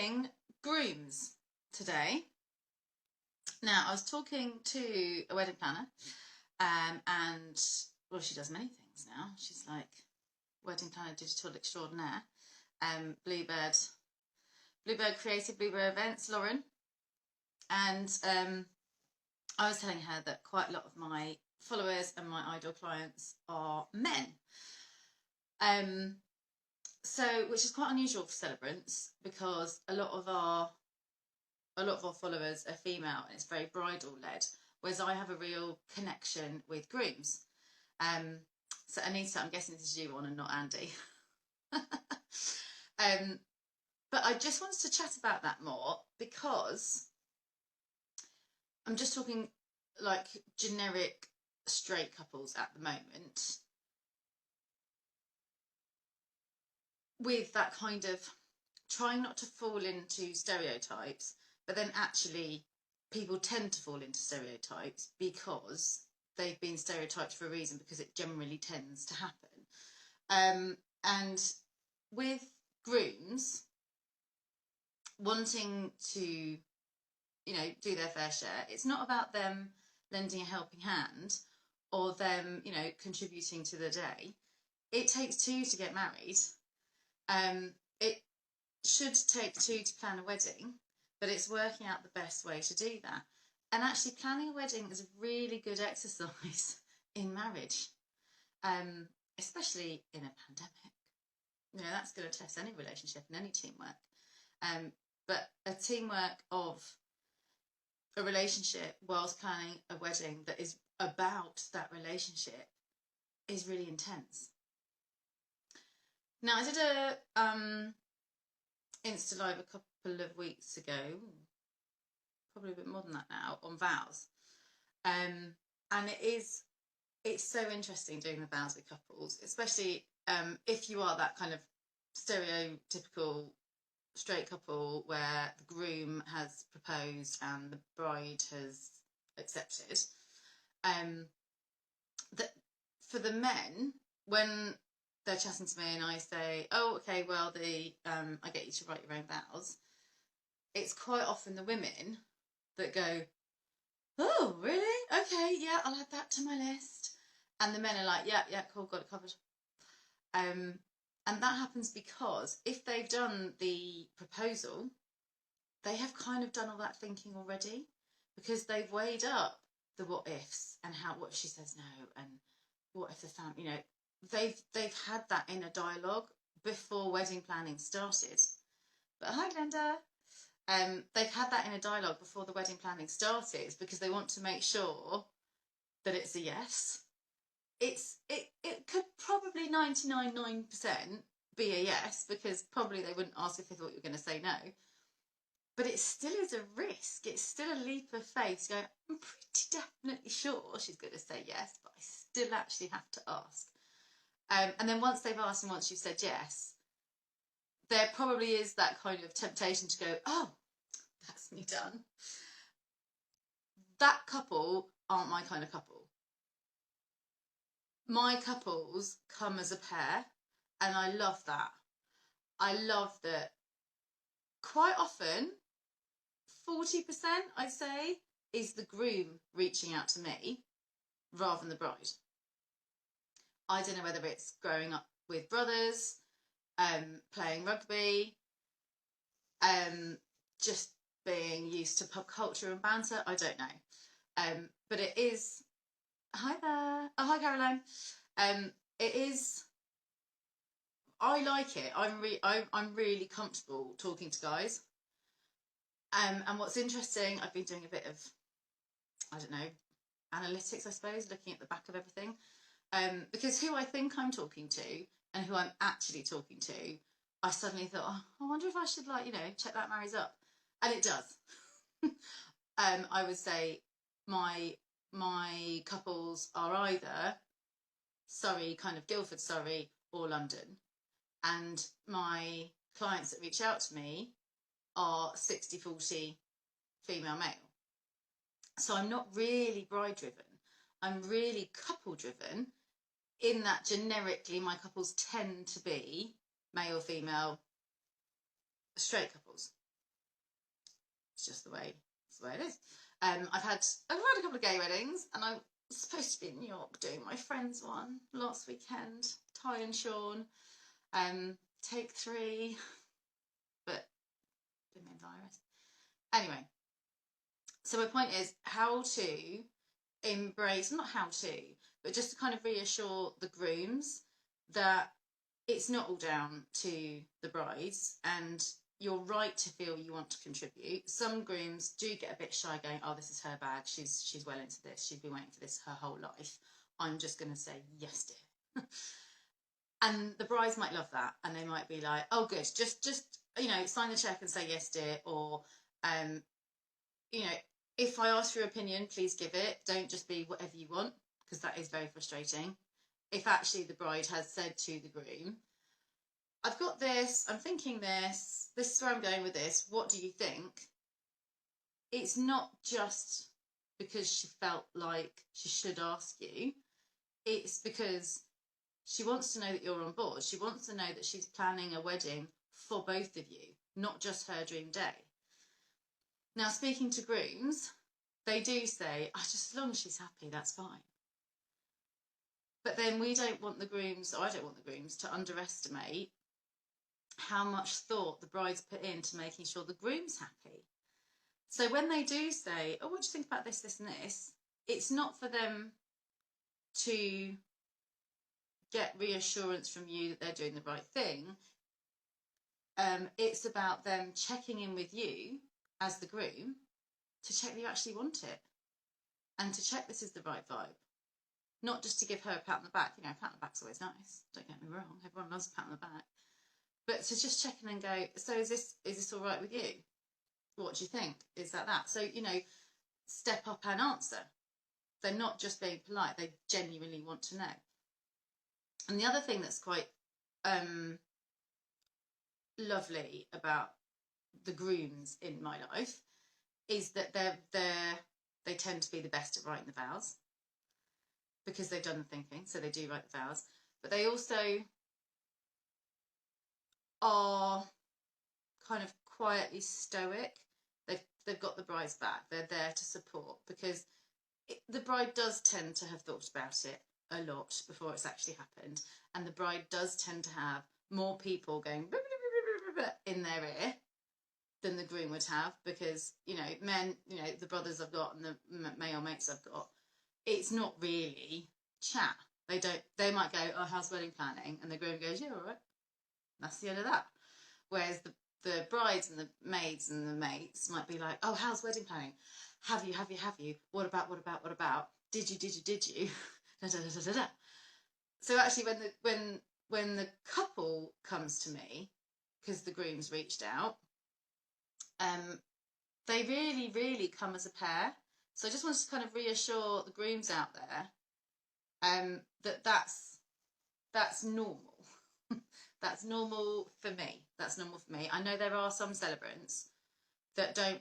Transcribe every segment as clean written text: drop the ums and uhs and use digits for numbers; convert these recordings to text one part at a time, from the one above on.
doing grooms today. Now, I was talking to a wedding planner, and well, she does many things now. She's like wedding planner digital extraordinaire. Bluebird Creative, Bluebird Events, Lauren. And I was telling her that quite a lot of my followers and my ideal clients are men. Which is quite unusual for celebrants, because a lot of our followers are female and it's very bridal led, whereas I have a real connection with grooms. So Anita, I'm guessing this is you on and not Andy. But I just wanted to chat about that more, because I'm just talking like generic straight couples at the moment, with that kind of trying not to fall into stereotypes, but then actually people tend to fall into stereotypes because they've been stereotyped for a reason, because it generally tends to happen. And with grooms wanting to, do their fair share, it's not about them lending a helping hand or them, contributing to the day. It takes two to get married. It should take two to plan a wedding, but it's working out the best way to do that. And actually, planning a wedding is a really good exercise in marriage, especially in a pandemic. That's going to test any relationship and any teamwork. But a teamwork of a relationship whilst planning a wedding that is about that relationship is really intense. Now, I did a Insta Live a couple of weeks ago, probably a bit more than that now, on vows. And it's so interesting doing the vows with couples, especially if you are that kind of stereotypical straight couple where the groom has proposed and the bride has accepted. That for the men, when they're chatting to me and I say, oh, okay, well, I get you to write your own vows, it's quite often the women that go, oh, really? Okay, yeah, I'll add that to my list. And the men are like, yeah, cool, got it covered. And that happens because if they've done the proposal, they have kind of done all that thinking already, because they've weighed up the what ifs and what if she says no, and what if the family, they've had that inner dialogue before wedding planning started. But hi, Glenda. They've had that inner dialogue before the wedding planning started, because they want to make sure that it's a yes. It could probably 99.9% be a yes, because probably they wouldn't ask if they thought you were going to say no. But it still is a risk. It's still a leap of faith. Going, I'm pretty definitely sure she's going to say yes, but I still actually have to ask. And then once they've asked and once you've said yes, there probably is that kind of temptation to go, oh, that's me done. That couple aren't my kind of couple. My couples come as a pair, and I love that. I love that quite often, 40%, I'd say, is the groom reaching out to me rather than the bride. I don't know whether it's growing up with brothers, playing rugby, just being used to pub culture and banter, I don't know. But it is... Hi there. Oh, hi, Caroline. It is... I like it. I'm really comfortable talking to guys. And what's interesting, I've been doing a bit of, I don't know, analytics, I suppose, looking at the back of everything. Because who I think I'm talking to and who I'm actually talking to, I suddenly thought, oh, I wonder if I should, check that marries up. And it does. I would say my couples are either Surrey, kind of Guildford, Surrey, or London. And my clients that reach out to me are 60-40 female male. So I'm not really bride driven. I'm really couple driven, in that generically my couples tend to be male, female, straight couples. It's just it's the way it is. I've had a couple of gay weddings, and I was supposed to be in New York doing my friend's one last weekend, Ty and Sean. Take 3, but didn't mean virus. Anyway, so my point is how to embrace, not how to, but just to kind of reassure the grooms that it's not all down to the brides, and you're right to feel you want to contribute. Some grooms do get a bit shy, going, oh, this is her bag, she's well into this, she's been waiting for this her whole life, I'm just going to say yes, dear. And the brides might love that, and they might be like, oh good, just sign the check and say yes, dear. Or if I ask for your opinion, please give it, don't just be whatever you want, because that is very frustrating. If actually the bride has said to the groom, I've got this, I'm thinking this is where I'm going with this, what do you think? It's not just because she felt like she should ask you, it's because she wants to know that you're on board. She wants to know that she's planning a wedding for both of you, not just her dream day. Now, speaking to grooms, they do say, just as long as she's happy, that's fine. But then I don't want the grooms to underestimate how much thought the brides put into making sure the groom's happy. So when they do say, oh, what do you think about this, this and this? It's not for them to get reassurance from you that they're doing the right thing. It's about them checking in with you as the groom to check that you actually want it, and to check this is the right vibe. Not just to give her a pat on the back. A pat on the back's always nice, don't get me wrong, everyone loves a pat on the back. But to just check in and go, so is this all right with you? What do you think? Is that? So, step up and answer. They're not just being polite, they genuinely want to know. And the other thing that's quite lovely about the grooms in my life is that they tend to be the best at writing the vows, because they've done the thinking, so they do write the vows. But they also are kind of quietly stoic. They've got the bride's back. They're there to support, because the bride does tend to have thought about it a lot before it's actually happened, and the bride does tend to have more people going in their ear than the groom would have, because men, the brothers I've got and the male mates I've got, it's not really chat. They might go, oh, how's wedding planning? And the groom goes, yeah, all right. That's the end of that. Whereas the brides and the maids and the mates might be like, oh, how's wedding planning? Have you? What about? Did you? Da, da, da, da, da. So actually when the couple comes to me, because the groom's reached out, they really, really come as a pair. So I just wanted to kind of reassure the grooms out there that's normal. That's normal for me. I know there are some celebrants that don't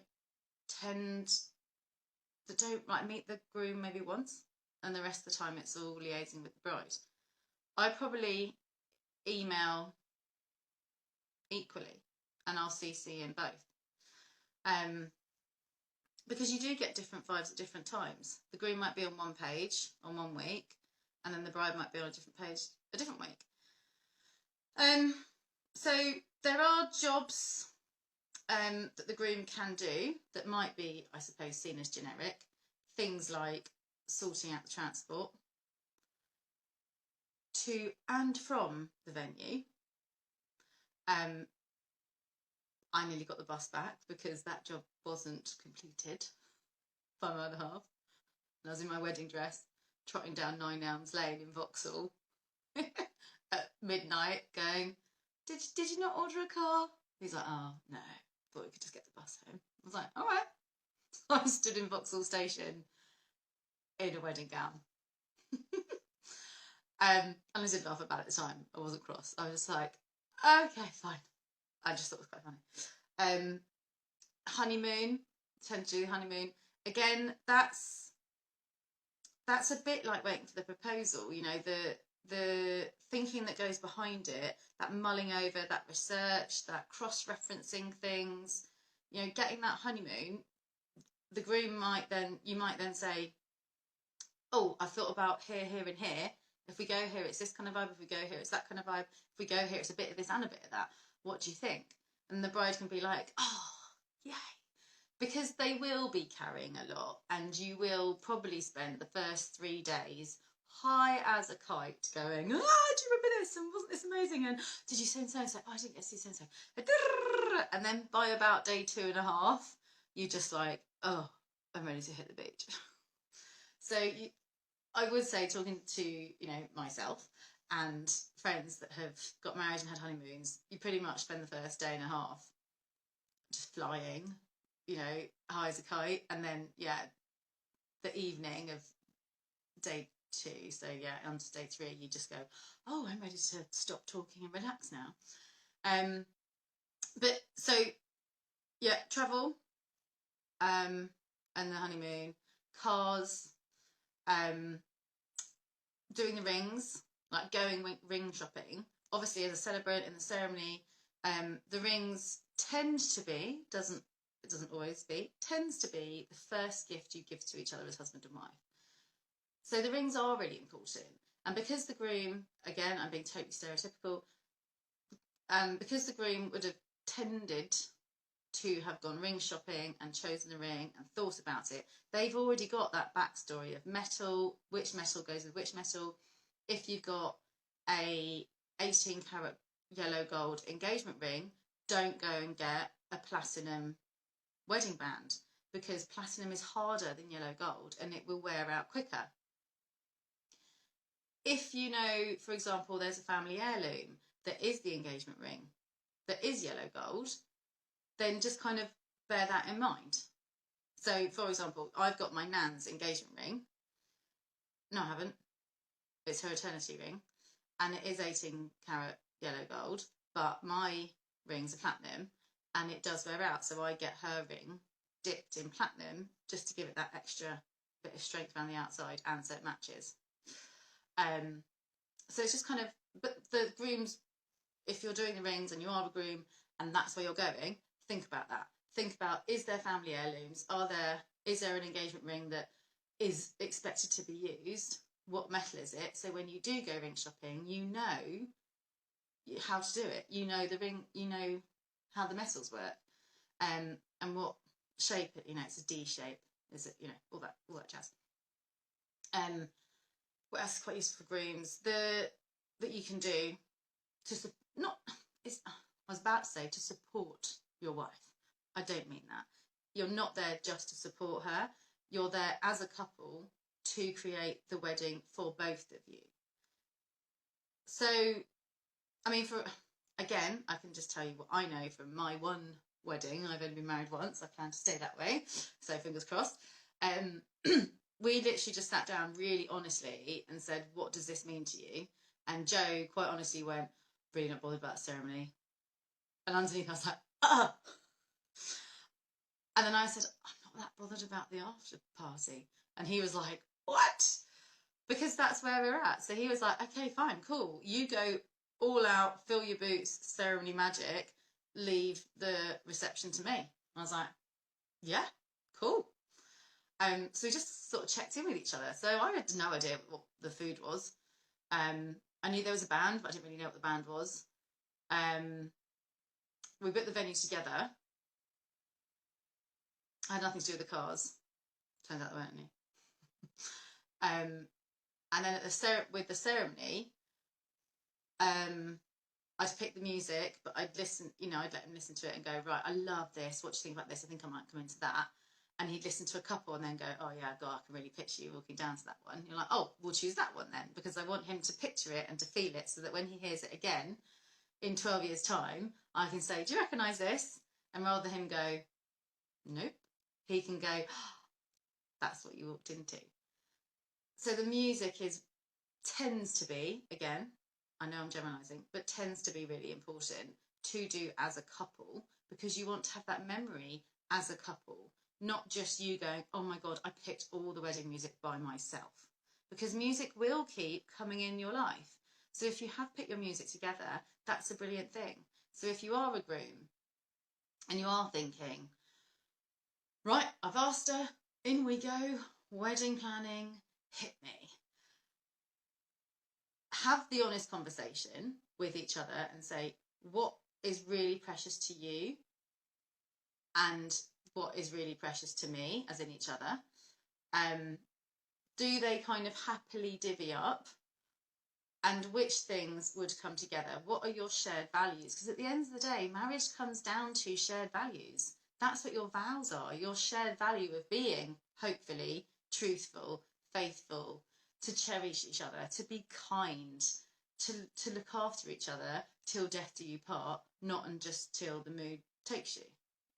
meet the groom maybe once, and the rest of the time it's all liaising with the bride. I probably email equally, and I'll CC in both. Because you do get different vibes at different times. The groom might be on one page on one week, and then the bride might be on a different page a different week. So there are jobs that the groom can do that might be, I suppose, seen as generic. Things like sorting out the transport to and from the venue. I nearly got the bus back because that job wasn't completed by my other half. And I was in my wedding dress, trotting down 9 Elms Lane in Vauxhall at midnight, going, did you not order a car? He's like, oh, no, thought we could just get the bus home. I was like, all right. So I stood in Vauxhall Station in a wedding gown. And I didn't laugh about it at the time. I wasn't cross. I was just like, okay, fine. I just thought it was quite funny. Honeymoon, tend to do the honeymoon. Again, that's a bit like waiting for the proposal, the thinking that goes behind it, that mulling over, that research, that cross-referencing things, you know, getting that honeymoon, the groom you might then say, oh, I thought about here, here, and here. If we go here, it's this kind of vibe. If we go here, it's that kind of vibe. If we go here, it's a bit of this and a bit of that. What do you think? And the bride can be like, oh, yay. Because they will be carrying a lot, and you will probably spend the first 3 days high as a kite going, do you remember this? And wasn't this amazing? And did you say and so and so? Oh, I didn't get to see so and so. And then by about day 2.5, you're just like, oh, I'm ready to hit the beach. So I would say, talking to, you know, myself and friends that have got married and had honeymoons, you pretty much spend the first 1.5 days just flying, you know, high as a kite, and then the evening of day 2, so on to day 3, you just go, oh, I'm ready to stop talking and relax now. But so travel, and the honeymoon, cars, doing the rings, like going ring shopping. Obviously, as a celebrant in the ceremony, the rings tends to be, it doesn't always be, tends to be the first gift you give to each other as husband and wife. So the rings are really important. And because the groom, again, I'm being totally stereotypical, because the groom would have tended to have gone ring shopping and chosen a ring and thought about it, they've already got that backstory of metal, which metal goes with which metal. If you've got a 18 karat yellow gold engagement ring, don't go and get a platinum wedding band, because platinum is harder than yellow gold and it will wear out quicker. If you know, for example, there's a family heirloom that is the engagement ring that is yellow gold, then just kind of bear that in mind. So, for example, I've got my nan's engagement ring. No, I haven't. It's her eternity ring, and it is 18 karat yellow gold, but my ring's a platinum, and it does wear out, so I get her ring dipped in platinum just to give it that extra bit of strength around the outside, and so it matches. So it's just kind of, but the grooms, if you're doing the rings and you are a groom and that's where you're going, think about that. Think about, is there family heirlooms? Is there an engagement ring that is expected to be used? What metal is it? So when you do go ring shopping, you know how to do it. You know the ring, you know how the metals work, and what shape it, you know, it's a D shape, is it, you know, all that jazz. What else is quite useful for grooms? That you can do to I was about to say to support your wife. I don't mean that. You're not there just to support her. You're there as a couple to create the wedding for both of you. So, I mean, I can just tell you what I know from my one wedding. I've only been married once. I plan to stay that way. So fingers crossed. We literally just sat down really honestly and said, what does this mean to you? And Joe quite honestly went, really not bothered about the ceremony. And underneath I was like, ah. And then I said, I'm not that bothered about the after party. And he was like, what? Because that's where we're at. So he was like, okay, fine, cool. You go all out, fill your boots, ceremony magic, leave the reception to me. And I was like, yeah, cool. So we just sort of checked in with each other. So I had no idea what the food was. I knew there was a band, but I didn't really know what the band was. We booked the venue together. I had nothing to do with the cars. Turns out there weren't any. And then with the ceremony, I'd pick the music, but I'd listen, I'd let him listen to it and go, right, I love this. What do you think about this? I think I might come into that. And he'd listen to a couple and then go, oh yeah, God, I can really picture you walking down to that one. You're like, oh, we'll choose that one then, because I want him to picture it and to feel it, so that when he hears it again in 12 years' time, I can say, do you recognise this? And rather than him go, nope, he can go, oh, that's what you walked into. So the music tends to be, again, I know I'm generalising, but tends to be really important to do as a couple, because you want to have that memory as a couple. Not just you going, oh my God, I picked all the wedding music by myself. Because music will keep coming in your life. So if you have picked your music together, that's a brilliant thing. So if you are a groom and you are thinking, Right, I've asked her, in we go, wedding planning, hit me. Have the honest conversation with each other and say, what is really precious to you and what is really precious to me, as in each other. Do they kind of happily divvy up? And which things would come together? What are your shared values? Because at the end of the day, marriage comes down to shared values. That's what your vows are. Your shared value of being, hopefully, truthful, faithful, to cherish each other, to be kind, to look after each other till death do you part, not and just till the mood takes you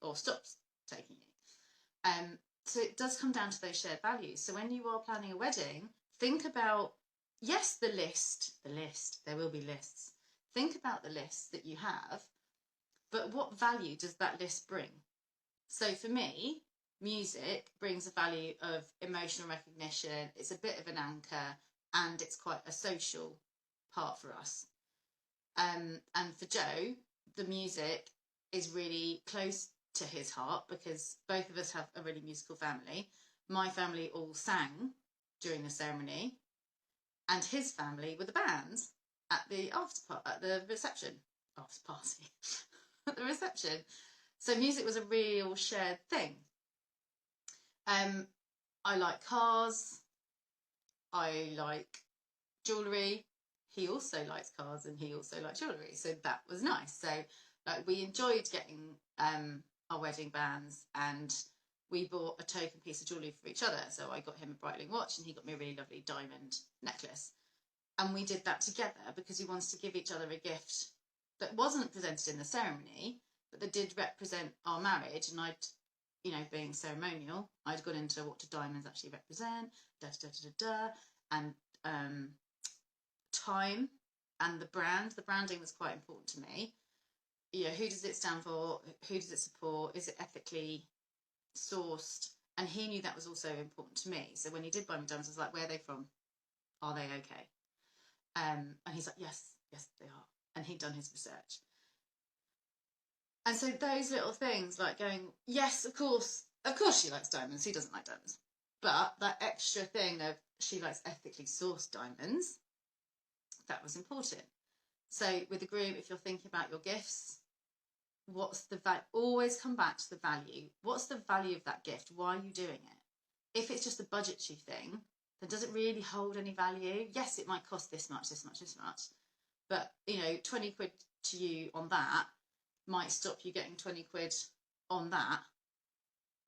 or stops taking you. So it does come down to those shared values. So when you are planning a wedding, think about, yes, the list, there will be lists. Think about the list that you have, but what value does that list bring? So for me, music brings a value of emotional recognition. It's a bit of an anchor and it's quite a social part for us. And for Joe, the music is really close to his heart because both of us have a really musical family. My family all sang during the ceremony, and his family were the band at the at the reception, after party, at the reception. So music was a real shared thing. I like cars. I like jewellery. He also likes cars and he also likes jewellery, so that was nice. So we enjoyed getting our wedding bands, and we bought a token piece of jewellery for each other. So I got him a Breitling watch and he got me a really lovely diamond necklace. And we did that together because we wanted to give each other a gift that wasn't presented in the ceremony, but that did represent our marriage. And I'd, being ceremonial, I'd gone into what do diamonds actually represent, and time and the brand. The branding was quite important to me. Who does it stand for? Who does it support? Is it ethically sourced? And he knew that was also important to me. So when he did buy me diamonds, I was like, where are they from? Are they okay? And he's like, yes, they are. And he'd done his research. And so those little things, like going, yes, of course she likes diamonds. He doesn't like diamonds. But that extra thing of she likes ethically sourced diamonds, that was important. So with the groom, if you're thinking about your gifts, what's the value? Always come back to the value. What's the value of that gift? Why are you doing it? If it's just a budgetary thing, then does it really hold any value? Yes, it might cost this much, but 20 quid to you on that might stop you getting 20 quid on that,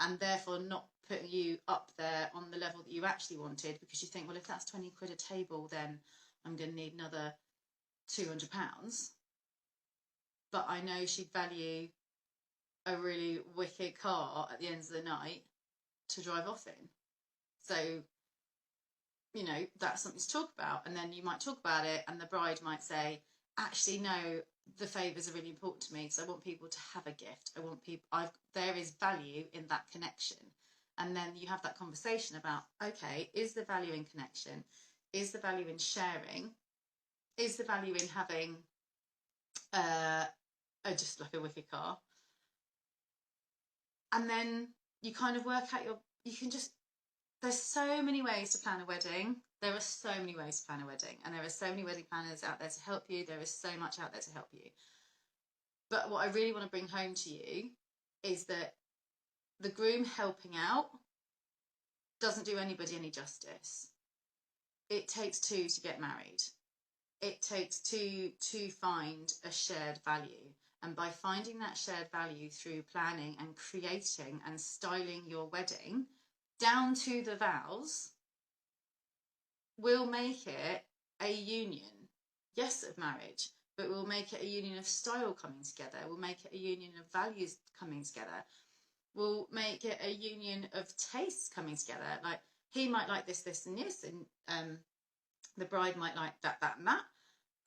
and therefore not putting you up there on the level that you actually wanted, because you think, well, if that's 20 quid a table, then I'm going to need another £200. But I know she'd value a really wicked car at the end of the night to drive off in. So, that's something to talk about. And then you might talk about it and the bride might say, actually, no, the favours are really important to me, so I want people to have a gift. There is value in that connection. And then you have that conversation about, okay, is the value in connection? Is the value in sharing? Is the value in having just like a wicked car? And then you kind of work out there's so many ways to plan a wedding. There are so many ways to plan a wedding, and there are so many wedding planners out there to help you. There is so much out there to help you. But what I really want to bring home to you is that the groom helping out doesn't do anybody any justice. It takes two to get married. It takes two to find a shared value. And by finding that shared value through planning and creating and styling your wedding, down to the vows, will make it a union, yes, of marriage, but we'll make it a union of style coming together. We'll make it a union of values coming together. We'll make it a union of tastes coming together. Like, he might like this, and this, and the bride might like that, and that.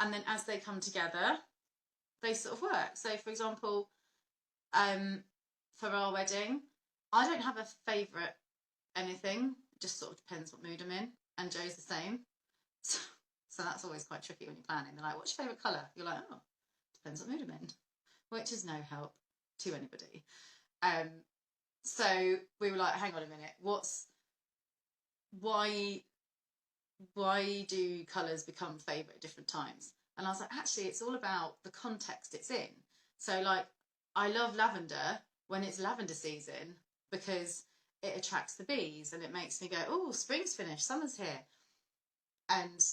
And then as they come together, they sort of work. So, for example, for our wedding, I don't have a favourite anything. It just sort of depends what mood I'm in. And Joe's the same. So that's always quite tricky when you're planning. They're like, what's your favourite colour? You're like, oh, depends what mood I'm in. Which is no help to anybody. So we were like, hang on a minute, why do colours become favourite at different times? And I was like, actually, it's all about the context it's in. So, like, I love lavender when it's lavender season because it attracts the bees and it makes me go, oh, spring's finished, summer's here. And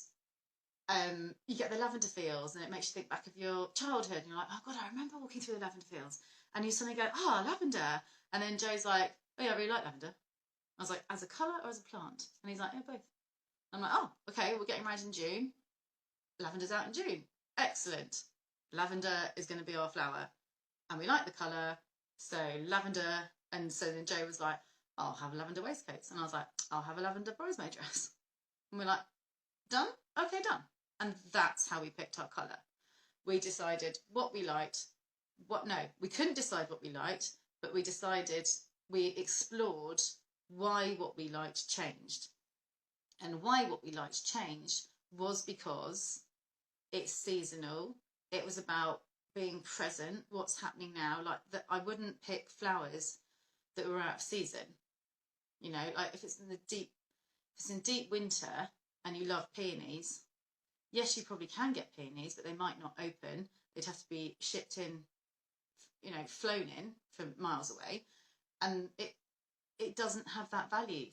you get the lavender fields and it makes you think back of your childhood. And you're like, oh, God, I remember walking through the lavender fields. And you suddenly go, oh, lavender. And then Joe's like, oh, yeah, I really like lavender. I was like, as a colour or as a plant? And he's like, yeah, both. I'm like, oh, okay, we're getting married in June. Lavender's out in June. Excellent. Lavender is going to be our flower. And we like the colour. So lavender. And so then Joe was like, I'll have a lavender waistcoat. And I was like, I'll have a lavender bridesmaid dress. And we're like, done? Okay, done. And that's how we picked our colour. We decided what we liked. We couldn't decide what we liked, but we explored why what we liked changed. And why what we liked changed was because it's seasonal. It was about being present, what's happening now. Like that, I wouldn't pick flowers that were out of season. You know, like if it's in deep winter and you love peonies, yes, you probably can get peonies, but they might not open. They'd have to be shipped in, you know, flown in from miles away, and it doesn't have that value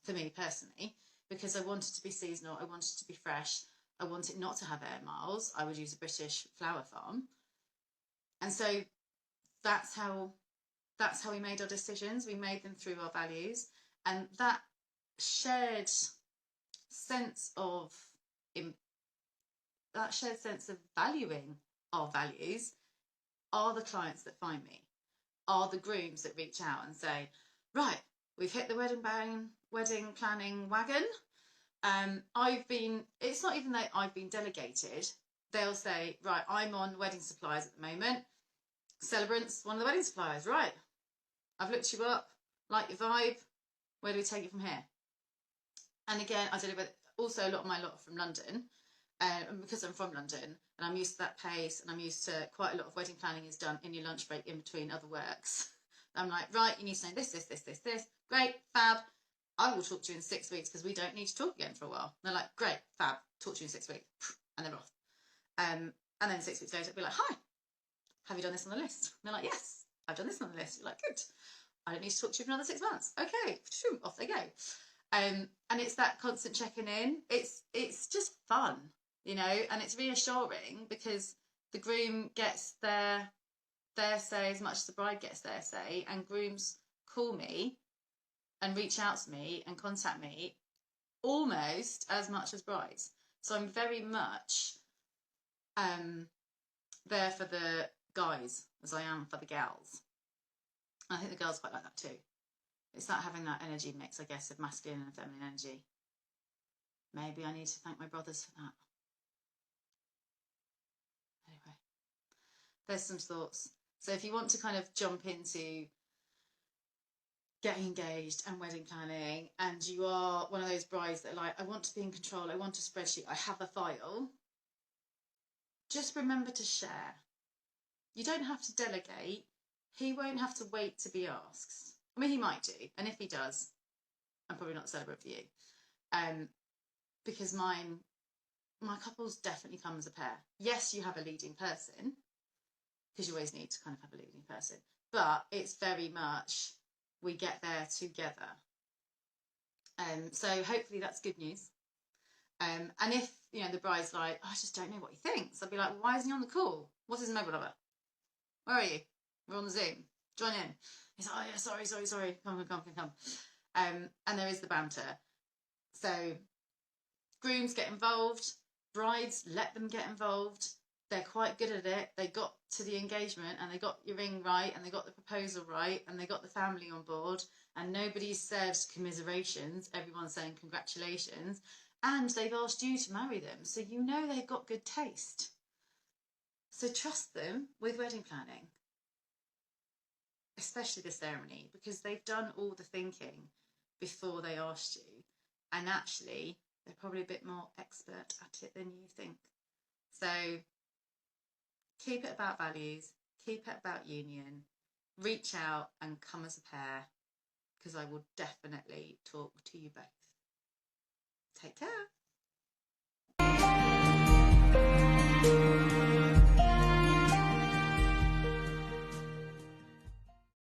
for me personally, because I want it to be seasonal. I want it to be fresh. I want it not to have air miles. I would use a British flower farm. And so that's how we made our decisions. We made them through our values, and that shared sense of valuing our values are the clients that find me, are the grooms that reach out and say, right, we've hit the wedding planning wagon. It's not even that I've been delegated. They'll say, right, I'm on wedding suppliers at the moment. Celebrants, one of the wedding suppliers, right. I've looked you up, like your vibe. Where do we take it from here? And again, I deliver also a lot of my lot from London. And because I'm from London and I'm used to that pace, and I'm used to quite a lot of wedding planning is done in your lunch break in between other works. I'm like, right, you need to know this. Great, fab. I will talk to you in 6 weeks because we don't need to talk again for a while. And they're like, great, fab, talk to you in 6 weeks. And they're off. And then 6 weeks later, I'll be like, hi, have you done this on the list? And they're like, yes, I've done this on the list. You're like, good. I don't need to talk to you for another 6 months. Okay, off they go. And it's that constant checking in. It's just fun, you know, and it's reassuring because the groom gets their say as much as the bride gets their say, and grooms call me and reach out to me and contact me almost as much as brides. So I'm very much there for the guys as I am for the gals. I think the girls quite like that too. It's that having that energy mix, I guess, of masculine and feminine energy. Maybe I need to thank my brothers for that. Anyway, there's some thoughts. So if you want to kind of jump into getting engaged and wedding planning, and you are one of those brides that are like, I want to be in control, I want a spreadsheet, I have a file, just remember to share. You don't have to delegate. He won't have to wait to be asked. I mean, he might do, and if he does, I'm probably not the celebrant for you. Because my couples definitely come as a pair. Yes, you have a leading person, because you always need to kind of have a leading person, but it's very much we get there together. So hopefully that's good news. And if, you know, the bride's like, oh, I just don't know what he thinks, I'd be like, well, why isn't he on the call? What's his mobile number? Where are you? We're on the Zoom. Join in. He's like, oh yeah, sorry. Come. And there is the banter. So grooms get involved, brides, let them get involved. They're quite good at it. They got to the engagement and they got your ring right and they got the proposal right and they got the family on board, and nobody says commiserations. Everyone's saying congratulations, and they've asked you to marry them. So you know they've got good taste. So trust them with wedding planning, especially the ceremony, because they've done all the thinking before they asked you. And actually, they're probably a bit more expert at it than you think. So keep it about values, keep it about union, reach out and come as a pair, because I will definitely talk to you both. Take care.